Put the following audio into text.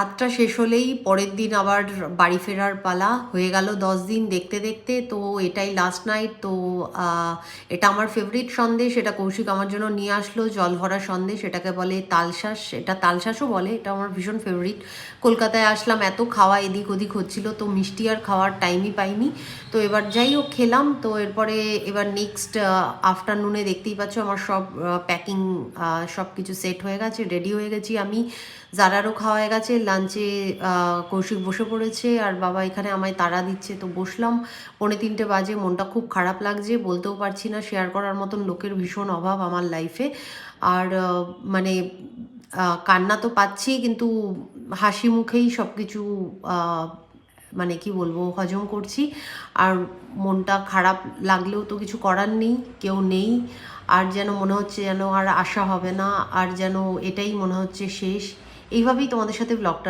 রাতটা শেষ হলেই পরের দিন আবার বাড়ি ফেরার পালা। হয়ে গেল 10 দিন দেখতে দেখতে। তো এটাই লাস্ট নাইট। তো এটা আমার ফেভারিট সন্দেশ। এটা কৌশিক আমার জন্য নিয়ে আসলো, জল ভরা সন্দেশ। এটাকে বলে তালশাঁস, এটা তালশাঁসও বলে। এটা আমার ভীষণ ফেভারিট। কলকাতায় আসলাম, এত খাওয়া এদিক ওদিক হচ্ছিল, তো মিষ্টি আর খাওয়ার টাইমই পাইনি। তো এবার যাই হোক খেলাম। তো এরপরে এবার নেক্সট আফটারনুনে দেখতেই পাচ্ছ আমার সব প্যাকিং, সব কিছু সেট হয়ে গেছে, রেডি হয়ে গেছি আমি। জারারও খাওয়া হয়ে গেছে। লাঞ্চে কৌশিক বসে পড়েছে আর বাবা এখানে আমায় তাড়া দিচ্ছে। তো বসলাম, 2:45 বাজে। মনটা খুব খারাপ লাগছে, বলতেও পারছি না। শেয়ার করার মতন লোকের ভীষণ অভাব আমার লাইফে। আর মানে কান্না তো পাচ্ছি, কিন্তু হাসি মুখেই সব কিছু মানে কি বলবো, হজম করছি। আর মনটা খারাপ লাগলেও তো কিছু করার নেই, কেউ নেই। আর যেন মনে হচ্ছে যেন আর আশা হবে না, আর যেন এটাই মনে হচ্ছে শেষ। এইভাবেই তোমাদের সাথে ব্লগটা